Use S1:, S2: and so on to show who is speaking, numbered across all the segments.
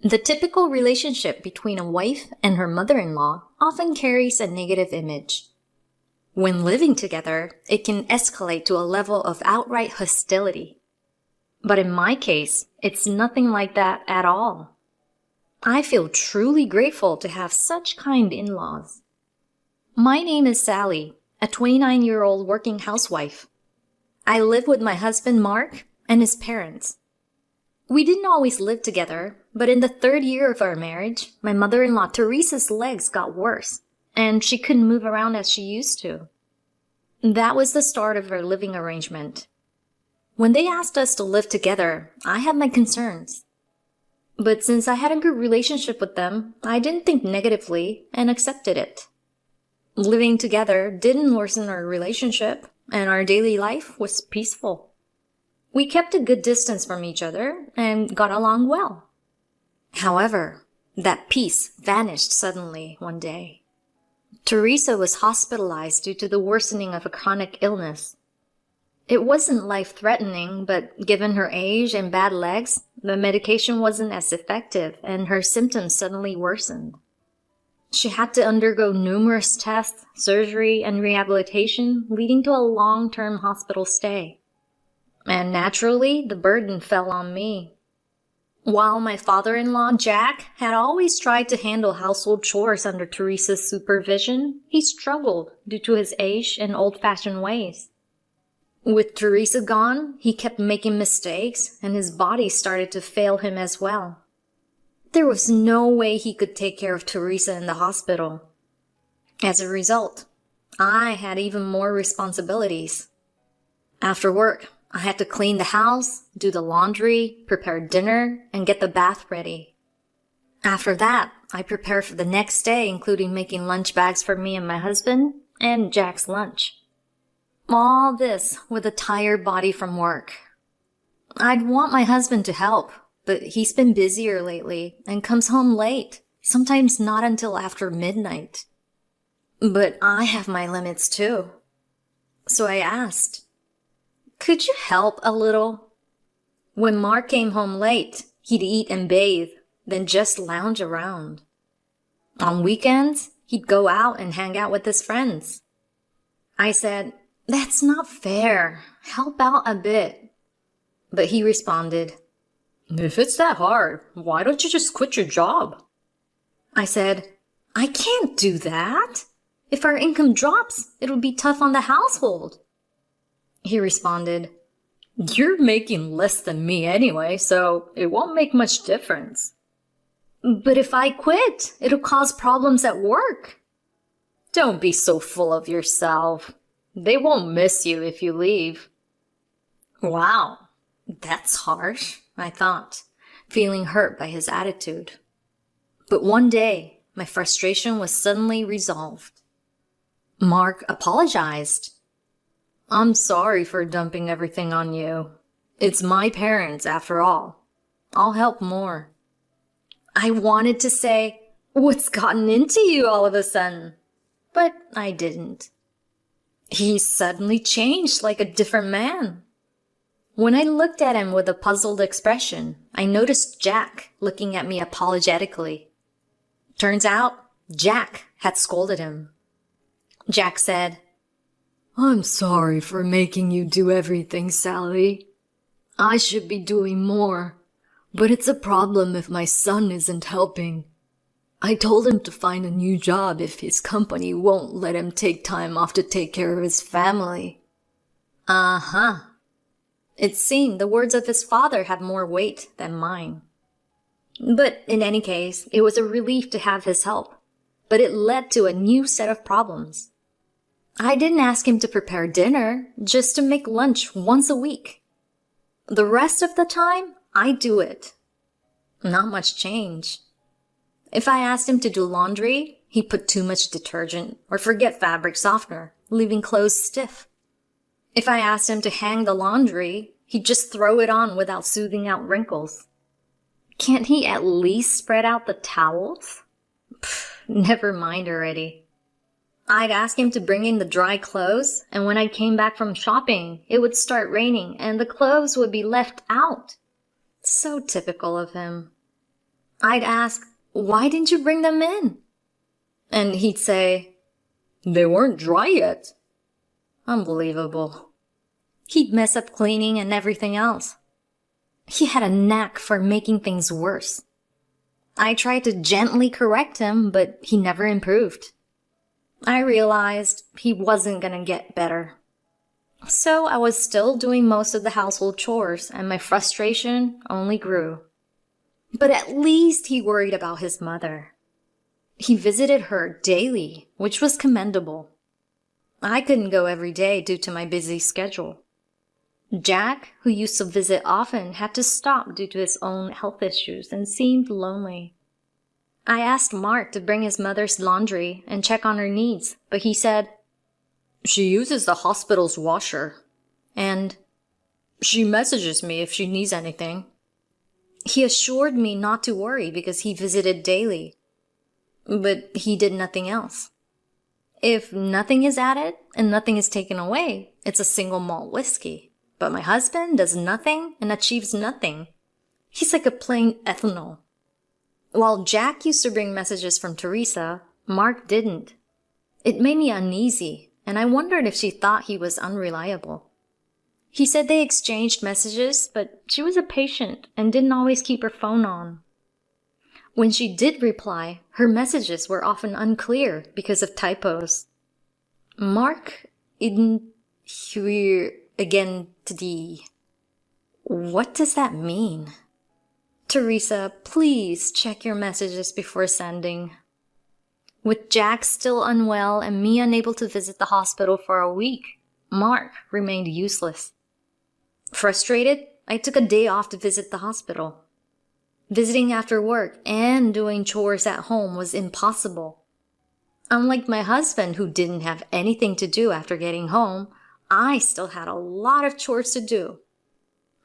S1: The typical relationship between a wife and her mother-in-law often carries a negative image. When living together, it can escalate to a level of outright hostility. But in my case, it's nothing like that at all. I feel truly grateful to have such kind in-laws. My name is Sally, a 29-year-old working housewife. I live with my husband Mark and his parents. We didn't always live together, but in the third year of our marriage, my mother-in-law Teresa's legs got worse, and she couldn't move around as she used to. That was the start of our living arrangement. When they asked us to live together, I had my concerns. But since I had a good relationship with them, I didn't think negatively and accepted it. Living together didn't worsen our relationship, and our daily life was peaceful. We kept a good distance from each other and got along well. However, that peace vanished suddenly one day. Teresa was hospitalized due to the worsening of a chronic illness. It wasn't life-threatening, but given her age and bad legs, the medication wasn't as effective and her symptoms suddenly worsened. She had to undergo numerous tests, surgery, and rehabilitation, leading to a long-term hospital stay. And naturally, the burden fell on me. While my father-in-law, Jack, had always tried to handle household chores under Teresa's supervision, he struggled due to his age and old-fashioned ways. With Teresa gone, he kept making mistakes, and his body started to fail him as well. There was no way he could take care of Teresa in the hospital. As a result, I had even more responsibilities. After work, I had to clean the house, do the laundry, prepare dinner, and get the bath ready. After that, I prepared for the next day, including making lunch bags for me and my husband, and Jack's lunch. All this with a tired body from work. I'd want my husband to help, but he's been busier lately and comes home late, sometimes not until after midnight. But I have my limits too. So I asked, "Could you help a little?" When Mark came home late, he'd eat and bathe, then just lounge around. On weekends, he'd go out and hang out with his friends. I said, "That's not fair. Help out a bit." But he responded, "If it's that hard, why don't you just quit your job?" I said, "I can't do that. If our income drops, it'll be tough on the household." He responded, "You're making less than me anyway, so it won't make much difference." "But if I quit, it'll cause problems at work." "Don't be so full of yourself. They won't miss you if you leave." Wow, that's harsh, I thought, feeling hurt by his attitude. But one day, my frustration was suddenly resolved. Mark apologized. "I'm sorry for dumping everything on you. It's my parents, after all. I'll help more." I wanted to say, "What's gotten into you all of a sudden?" But I didn't. He suddenly changed like a different man. When I looked at him with a puzzled expression, I noticed Jack looking at me apologetically. Turns out, Jack had scolded him. Jack said, "I'm sorry for making you do everything, Sally. I should be doing more, but it's a problem if my son isn't helping. I told him to find a new job if his company won't let him take time off to take care of his family." Uh-huh. It seemed the words of his father had more weight than mine. But in any case, it was a relief to have his help, but it led to a new set of problems. I didn't ask him to prepare dinner, just to make lunch once a week. The rest of the time, I do it. Not much change. If I asked him to do laundry, he'd put too much detergent or forget fabric softener, leaving clothes stiff. If I asked him to hang the laundry, he'd just throw it on without smoothing out wrinkles. Can't he at least spread out the towels? Never mind already. I'd ask him to bring in the dry clothes, and when I came back from shopping, it would start raining and the clothes would be left out. So typical of him. I'd ask, "Why didn't you bring them in?" And he'd say, "They weren't dry yet." Unbelievable. He'd mess up cleaning and everything else. He had a knack for making things worse. I tried to gently correct him, but he never improved. I realized he wasn't gonna get better. So I was still doing most of the household chores, and my frustration only grew. But at least he worried about his mother. He visited her daily, which was commendable. I couldn't go every day due to my busy schedule. Jack, who used to visit often, had to stop due to his own health issues and seemed lonely. I asked Mark to bring his mother's laundry and check on her needs, but he said, "She uses the hospital's washer, and she messages me if she needs anything." He assured me not to worry because he visited daily, but he did nothing else. If nothing is added and nothing is taken away, it's a single malt whiskey. But my husband does nothing and achieves nothing. He's like a plain ethanol. While Jack used to bring messages from Teresa, Mark didn't. It made me uneasy, and I wondered if she thought he was unreliable. He said they exchanged messages, but she was a patient and didn't always keep her phone on. When she did reply, her messages were often unclear because of typos. Mark isn't here again today. What does that mean? Teresa, please check your messages before sending. With Jack still unwell and me unable to visit the hospital for a week, Mark remained useless. Frustrated, I took a day off to visit the hospital. Visiting after work and doing chores at home was impossible. Unlike my husband, who didn't have anything to do after getting home, I still had a lot of chores to do.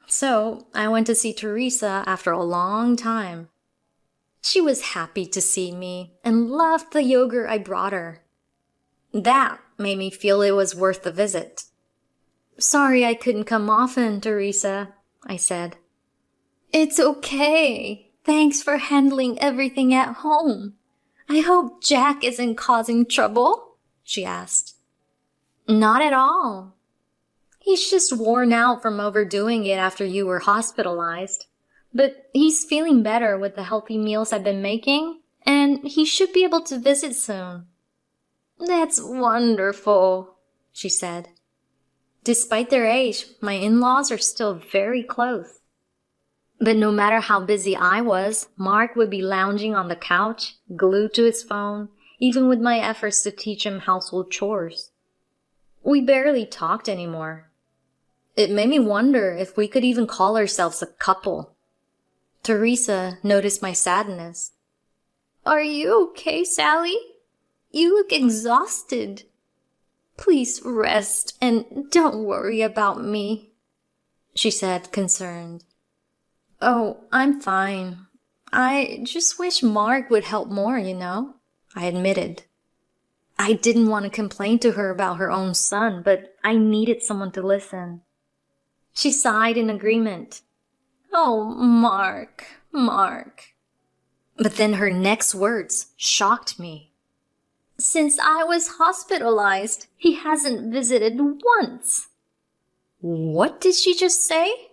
S1: So I went to see Teresa after a long time. She was happy to see me and loved the yogurt I brought her. That made me feel it was worth the visit. "Sorry I couldn't come often, Teresa," I said. "It's okay. Thanks for handling everything at home. I hope Jack isn't causing trouble," she asked. "Not at all. He's just worn out from overdoing it after you were hospitalized. But he's feeling better with the healthy meals I've been making, and he should be able to visit soon." "That's wonderful," she said. Despite their age, my in-laws are still very close. But no matter how busy I was, Mark would be lounging on the couch, glued to his phone, even with my efforts to teach him household chores. We barely talked anymore. It made me wonder if we could even call ourselves a couple. Teresa noticed my sadness. "Are you okay, Sally? You look exhausted. Please rest and don't worry about me," she said, concerned. "Oh, I'm fine. I just wish Mark would help more, I admitted. I didn't want to complain to her about her own son, but I needed someone to listen. She sighed in agreement. "Oh, Mark. But then her next words shocked me. "Since I was hospitalized, he hasn't visited once." What did she just say?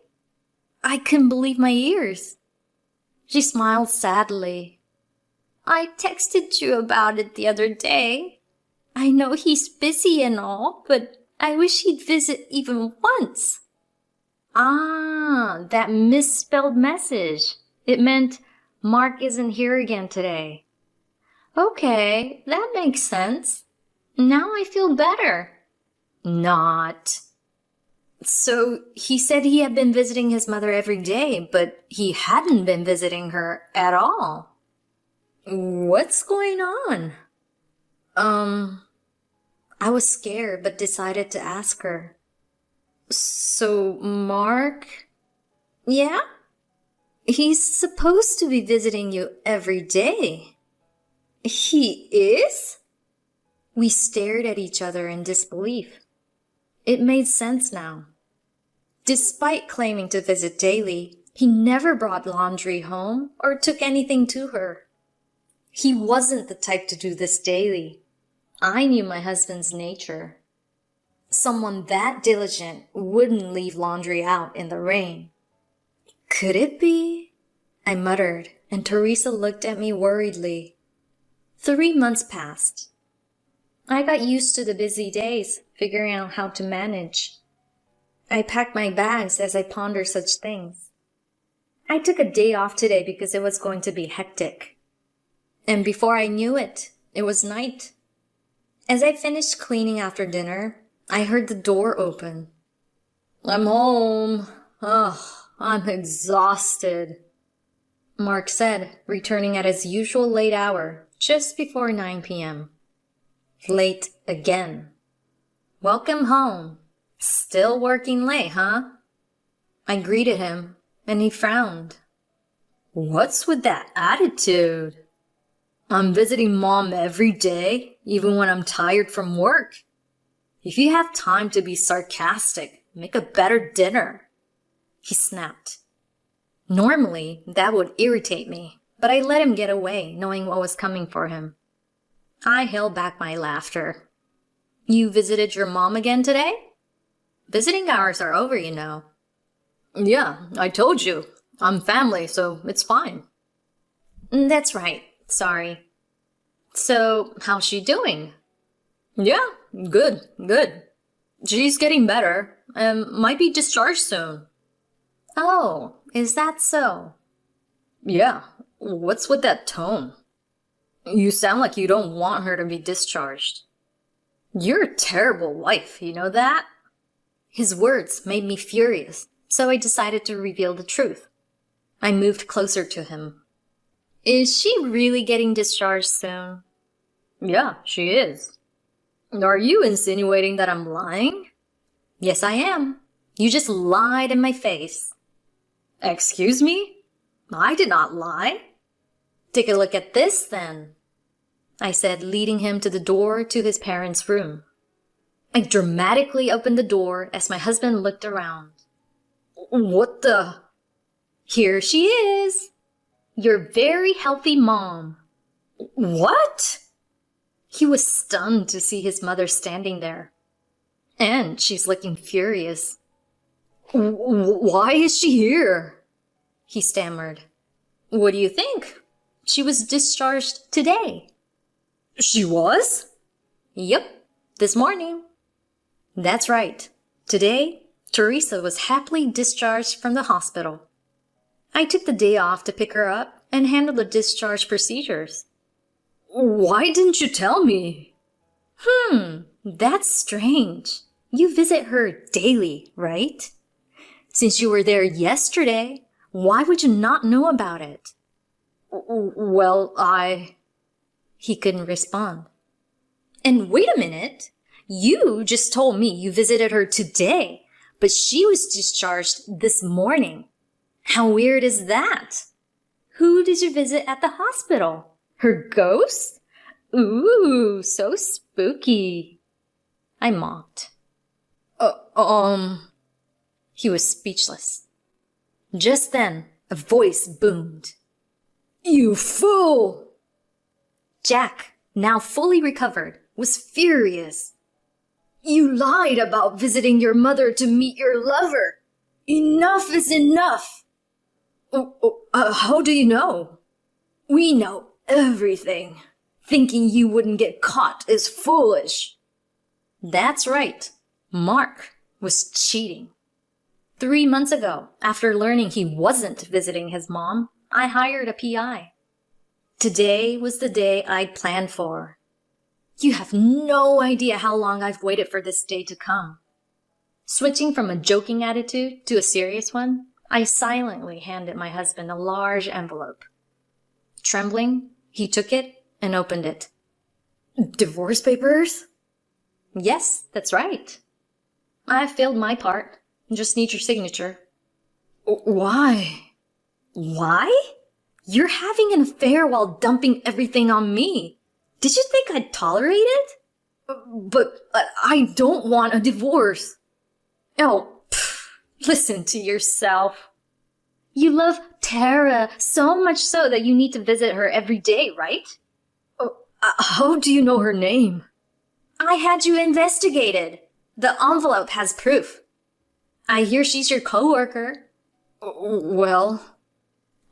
S1: I couldn't believe my ears. She smiled sadly. "I texted you about it the other day. I know he's busy and all, but I wish he'd visit even once." Ah, that misspelled message. It meant Mark isn't here again today. Okay, that makes sense. Now I feel better. Not. So he said he had been visiting his mother every day, but he hadn't been visiting her at all. What's going on? I was scared but decided to ask her. "So, Mark?" "Yeah? He's supposed to be visiting you every day." "He is?" We stared at each other in disbelief. It made sense now. Despite claiming to visit daily, He never brought laundry home or took anything to her. He wasn't the type to do this daily. I knew my husband's nature. Someone that diligent wouldn't leave laundry out in the rain. Could it be? I muttered, and Teresa looked at me worriedly. 3 months passed. I got used to the busy days, figuring out how to manage. I packed my bags as I pondered such things. I took a day off today because it was going to be hectic. And before I knew it, it was night. As I finished cleaning after dinner, I heard the door open. I'm home. Ugh, I'm exhausted, Mark said, returning at his usual late hour, just before 9 p.m. Late again. Welcome home. Still working late, huh? I greeted him, and he frowned. What's with that attitude? I'm visiting Mom every day, even when I'm tired from work. If you have time to be sarcastic, make a better dinner, he snapped. Normally, that would irritate me, but I let him get away, knowing what was coming for him. I held back my laughter. You visited your mom again today? Visiting hours are over, you know. Yeah, I told you. I'm family, so it's fine. That's right. Sorry. So, how's she doing? Yeah, good. She's getting better, and might be discharged soon. Oh, is that so? Yeah, what's with that tone? You sound like you don't want her to be discharged. You're a terrible wife, you know that? His words made me furious, so I decided to reveal the truth. I moved closer to him. Is she really getting discharged soon? Yeah, she is. Are you insinuating that I'm lying? Yes, I am. You just lied in my face. Excuse me? I did not lie. Take a look at this, then, I said, leading him to the door to his parents' room. I dramatically opened the door as my husband looked around. What the? Here she is. Your very healthy mom. What? He was stunned to see his mother standing there. And she's looking furious. Why is she here? He stammered. What do you think? She was discharged today. She was? Yep, this morning. That's right. Today, Teresa was happily discharged from the hospital. I took the day off to pick her up and handle the discharge procedures. Why didn't you tell me? That's strange. You visit her daily, right? Since you were there yesterday, why would you not know about it? Well, He couldn't respond. And wait a minute. You just told me you visited her today, but she was discharged this morning. How weird is that? Who did you visit at the hospital? Her ghost? Ooh, so spooky. I mocked. He was speechless. Just then, a voice boomed. You fool! Jack, now fully recovered, was furious. You lied about visiting your mother to meet your lover. Enough is enough. How do you know? We know everything. Thinking you wouldn't get caught is foolish. That's right. Mark was cheating. 3 months ago, after learning he wasn't visiting his mom, I hired a PI. Today was the day I'd planned for. You have no idea how long I've waited for this day to come. Switching from a joking attitude to a serious one, I silently handed my husband a large envelope. Trembling, he took it and opened it. Divorce papers? Yes, that's right. I've filled my part. Just need your signature. Why? Why? You're having an affair while dumping everything on me. Did you think I'd tolerate it? But I don't want a divorce. Oh, listen to yourself. You love Tara so much so that you need to visit her every day, right?
S2: Oh, how do you know her name?
S1: I had you investigated. The envelope has proof. I hear she's your coworker.
S2: Well,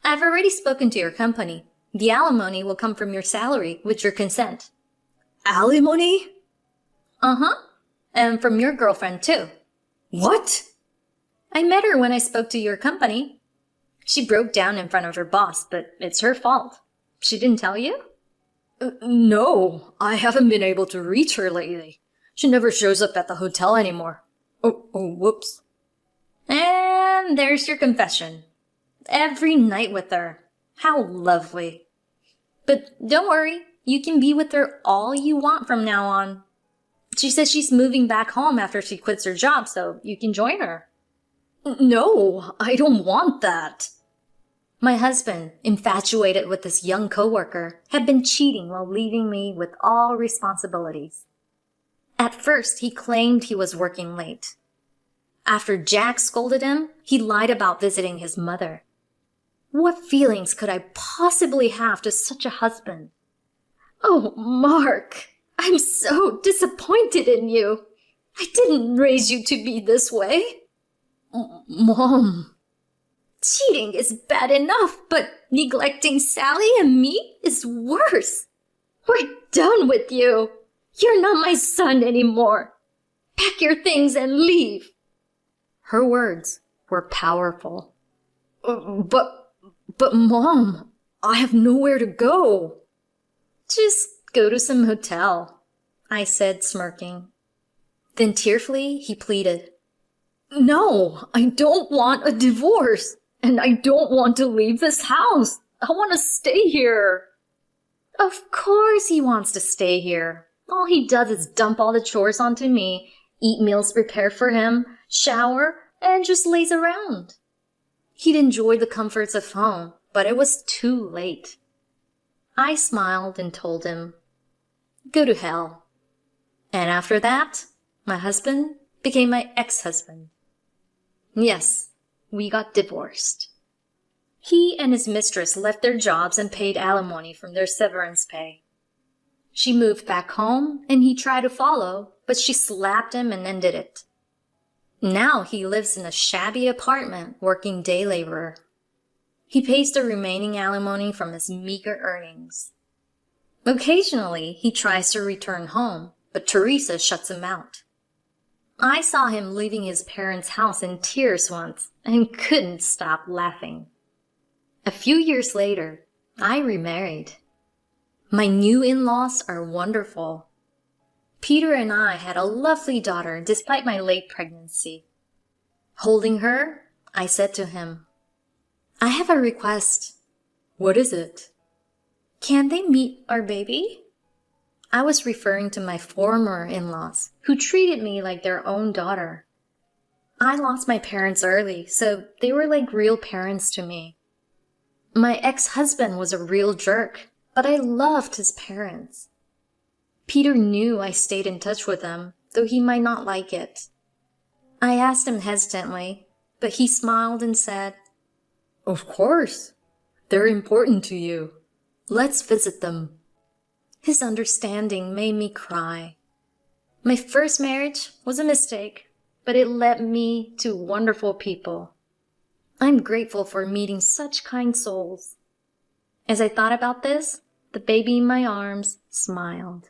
S1: I've already spoken to your company. The alimony will come from your salary with your consent.
S2: alimony?
S1: Uh-huh. And from your girlfriend, too.
S2: What?
S1: I met her when I spoke to your company. She broke down in front of her boss, but it's her fault. She didn't tell you?
S2: No, I haven't been able to reach her lately. She never shows up at the hotel anymore. Oh, whoops.
S1: And there's your confession. Every night with her. How lovely. But don't worry, you can be with her all you want from now on. She says she's moving back home after she quits her job, so you can join her.
S2: No, I don't want that.
S1: My husband, infatuated with this young coworker, had been cheating while leaving me with all responsibilities. At first, he claimed he was working late. After Jack scolded him, he lied about visiting his mother. What feelings could I possibly have to such a husband? Oh, Mark, I'm so disappointed in you. I didn't raise you to be this way.
S2: Mom.
S1: Cheating is bad enough, but neglecting Sally and me is worse. We're done with you. You're not my son anymore. Pack your things and leave. Her words were powerful.
S2: But Mom, I have nowhere to go.
S1: Just go to some hotel, I said, smirking. Then tearfully, he pleaded.
S2: No, I don't want a divorce. And I don't want to leave this house. I want to stay here.
S1: Of course he wants to stay here. All he does is dump all the chores onto me, eat meals prepared for him, shower, and just lays around. He'd enjoy the comforts of home, but it was too late. I smiled and told him, go to hell. And after that, my husband became my ex-husband. Yes, we got divorced. He and his mistress left their jobs and paid alimony from their severance pay. She moved back home, and he tried to follow, but she slapped him and ended it. Now he lives in a shabby apartment working day laborer. He pays the remaining alimony from his meager earnings. Occasionally, he tries to return home, but Teresa shuts him out. I saw him leaving his parents' house in tears once and couldn't stop laughing. A few years later, I remarried. My new in-laws are wonderful. Peter and I had a lovely daughter despite my late pregnancy. Holding her, I said to him, I have a request.
S2: What is it?
S1: Can they meet our baby? I was referring to my former in-laws, who treated me like their own daughter. I lost my parents early, so they were like real parents to me. My ex-husband was a real jerk, but I loved his parents. Peter knew I stayed in touch with them, though he might not like it. I asked him hesitantly, but he smiled and said,
S2: Of course. They're important to you. Let's visit them.
S1: His understanding made me cry. My first marriage was a mistake, but it led me to wonderful people. I'm grateful for meeting such kind souls. As I thought about this, the baby in my arms smiled.